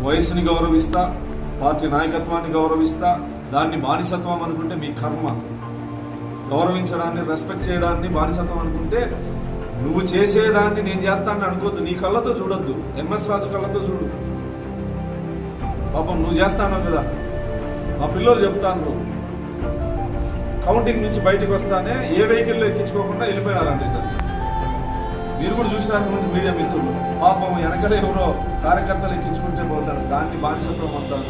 వయసుని గౌరవిస్తా, party నాయకత్వాన్ని గౌరవిస్తా. దాన్ని బానిసత్వం అనుకుంటే మీ కర్మ. గౌరవించడాన్ని, రెస్పెక్ట్ చేయడాన్ని బానిసత్వం అనుకుంటే నువ్వు చేసేదాన్ని నేను చేస్తానని అనుకోవద్దు. నీ కళ్ళతో చూడొద్దు, ఎంఎస్ రాజు కళ్ళతో చూడు. పాపం నువ్వు చేస్తాను కదా. మా పిల్లలు చెప్తాను, కౌంటింగ్ నుంచి బయటకు వస్తానే ఏ వెహికల్లో ఎక్కించుకోకుండా వెళ్ళిపోయినారంట ఇద్దరు. మీరు కూడా చూసినారు ముందు మీడియా మిత్రులు. పాపం వెనకల ఎవరో కార్యకర్తలు ఎక్కించుకుంటే పోతారు. దాన్ని బానిసత్వం అంటారు.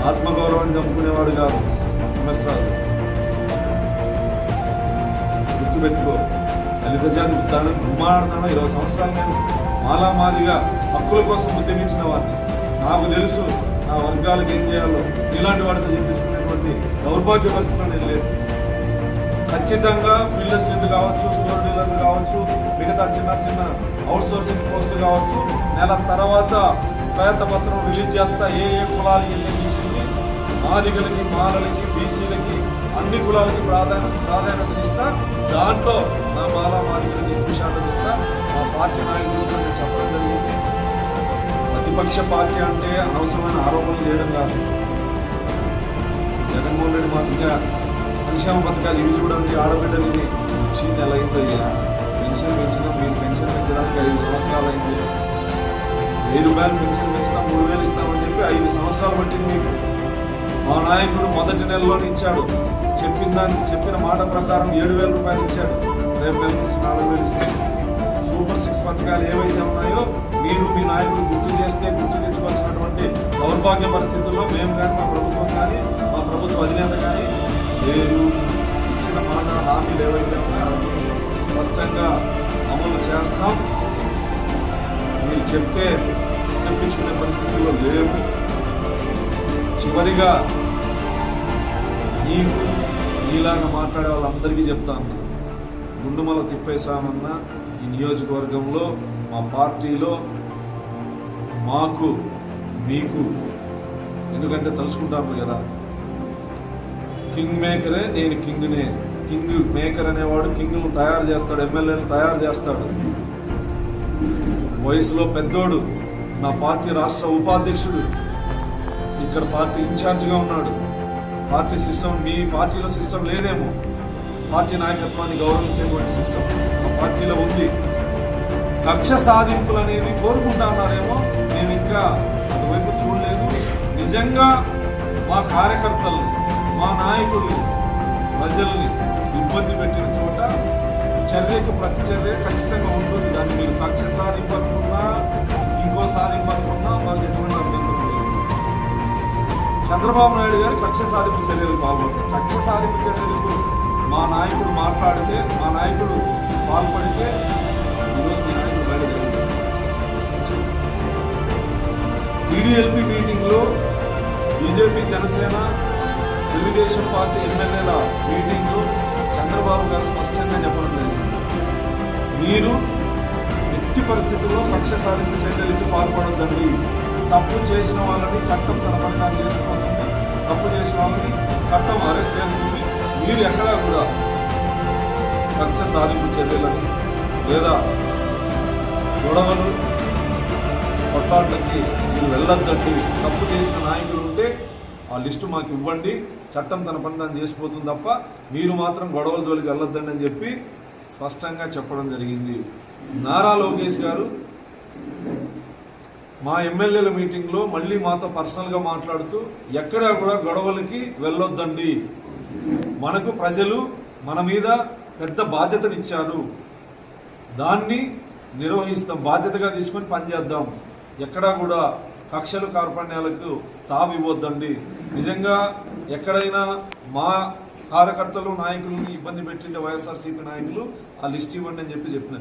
ఆత్మగౌరవాన్ని చంపుకునేవాడు కాదు ఎంఎస్ రాజు. గుర్తుపెట్టుకో, దళిత జాతి ఉద్దానం గుమ్మాడుతాను. 20 సంవత్సరాలు నేను మాలామాదిగా హక్కుల కోసం ఉద్యమించిన వాడిని. నాకు తెలుసు నా వర్గాలకు ఏం చేయాలో. ఇలాంటి వాడితో చెప్పించుకునేటువంటి దౌర్భాగ్య పరిస్థితులు నేను లేదు. ఖచ్చితంగా ఫీల్డ్ అసిస్టెంట్ కావచ్చు, స్టోర్ డీలర్లు కావచ్చు, మిగతా చిన్న చిన్న అవుట్ సోర్సింగ్ పోస్టు కావచ్చు, నెల తర్వాత శ్వేతపత్రం రిలీజ్ చేస్తా. ఏ కులాలకి నిర్ణయించింది, మాదిగలకి, మాలలకి, బీసీలకి, అన్ని కులాలకి ప్రాధాన్యతనిస్తా. దాంట్లో నా మాదిగలకి ఎక్కువ శాతం ఇస్తా. మా పార్టీ నాయకులతో నేను చెప్పడం జరిగింది. ప్రతిపక్ష పార్టీ అంటే అనవసరమైన ఆరోపణలు చేయడం కాదు. జగన్మోహన్ రెడ్డి మాదిరిగా సంక్షేమ పథకాలు ఇవి చూడండి, ఆడబిడ్డలని వచ్చి నెల అయిందయ్యా. పెన్షన్ పెంచినాం, మీరు పెన్షన్ పెంచడానికి 5 సంవత్సరాలు అయింది. 1000 రూపాయలు పెన్షన్ పెంచుతాం, 3000 ఇస్తామని చెప్పి 5 సంవత్సరాలు పట్టింది మీకు. మా నాయకుడు మొదటి నెలలోనే ఇచ్చాడు. చెప్పిన మాట ప్రకారం 7000 రూపాయలు ఇచ్చాడు. రేపు నెల నుంచి 4000 ఇస్తాడు. సూపర్ 6 పథకాలు ఏవైతే ఉన్నాయో మీరు మీ నాయకుడు గుర్తు తెచ్చుకోవాల్సినటువంటి దౌర్భాగ్య పరిస్థితుల్లో మేము కానీ, మా ప్రభుత్వం కానీ, మా ప్రభుత్వ అధినేత కానీ మీరు ఇచ్చిన మాట హామీలు ఏవైతే ఉన్నాయో స్పష్టంగా అమలు చేస్తాం. మీరు చెప్పించుకునే పరిస్థితుల్లో లేవు. చివరిగా నీలాగా మాట్లాడే వాళ్ళందరికీ చెప్తాను, గుండుమల తిప్పేశామన్న ఈ నియోజకవర్గంలో, మా పార్టీలో, మాకు మీకు, ఎందుకంటే తలుచుకుంటాము కదా, కింగ్ మేకరే, నేను కింగ్నే. కింగ్ మేకర్ అనేవాడు కింగ్ను తయారు చేస్తాడు, ఎమ్మెల్యేలు తయారు చేస్తాడు. వయసులో పెద్దోడు, నా పార్టీ రాష్ట్ర ఉపాధ్యక్షుడు, ఇక్కడ పార్టీ ఇన్ఛార్జిగా ఉన్నాడు. పార్టీ సిస్టమ్, మీ పార్టీలో సిస్టమ్ లేదేమో. పార్టీ నాయకత్వాన్ని గౌరవించేటువంటి సిస్టమ్ మా పార్టీలో ఉంది. కక్ష సాధింపులు అనేవి కోరుకుంటున్నారేమో, మేము ఇంకా అటువైపు చూడలేదు. నిజంగా మా కార్యకర్తలు, మా నాయకులు ప్రజల్ని ఇబ్బంది పెట్టిన చోట చర్యకు ప్రతి చర్య ఖచ్చితంగా ఉంటుంది. దాన్ని మీరు కక్ష సాధింపనుకున్నా, ఇంకో సాధింపనుకున్నా మాకు ఎటువంటి అభ్యంతరం లేదు. చంద్రబాబు నాయుడు గారు కక్ష సాధింపు చర్యలు పాల్గొంటారు. కక్ష సాధింపు చర్యలకు మా నాయకుడు మాట్లాడితే, మా నాయకుడు పాల్పడితే ఈరోజు మీ నాయకుడు బయట జరుగుతుంది. టీడీఎల్పీ మీటింగ్లో బీజేపీ, జనసేన, తెలుగుదేశం పార్టీ ఎమ్మెల్యేల మీటింగ్లో చంద్రబాబు గారు స్పష్టంగా చెప్పడం జరిగింది, మీరు ఎట్టి పరిస్థితుల్లో కక్ష సాధింపు చర్యలకి పాల్పడొద్దండి. తప్పు చేసిన వాళ్ళని చట్టం తన పని తాను చేసుకుపోతుంది. తప్పు చేసిన వాళ్ళని చట్టం అరెస్ట్ చేస్తుంది. మీరు ఎక్కడా కూడా కక్ష సాధింపు చర్యలని లేదా గొడవలు, కొట్లాట్లకి మీరు వెళ్ళొద్దండి. తప్పు చేసిన నాయకులు ఉంటే ఆ లిస్టు మాకు ఇవ్వండి, చట్టం తన పని తాను చేసిపోతుంది తప్ప మీరు మాత్రం గొడవల జోలికి వెళ్ళొద్దండి అని చెప్పి స్పష్టంగా చెప్పడం జరిగింది. నారా లోకేష్ గారు మా ఎమ్మెల్యేల మీటింగ్లో మళ్ళీ మాతో పర్సనల్గా మాట్లాడుతూ ఎక్కడా కూడా గొడవలకి వెళ్ళొద్దండి, మనకు ప్రజలు మన మీద పెద్ద బాధ్యతనిచ్చారు, దాన్ని నిర్వహిస్తాం, బాధ్యతగా తీసుకొని పనిచేద్దాం, ఎక్కడా కూడా కక్షలు కార్పణ్యాలకు తావివ్వద్దండి. నిజంగా ఎక్కడైనా మా కార్యకర్తలు, నాయకులని ఇబ్బంది పెట్టిండే వైఎస్ఆర్సీపీ నాయకులు ఆ లిస్ట్ ఇవ్వండి అని చెప్పినారు.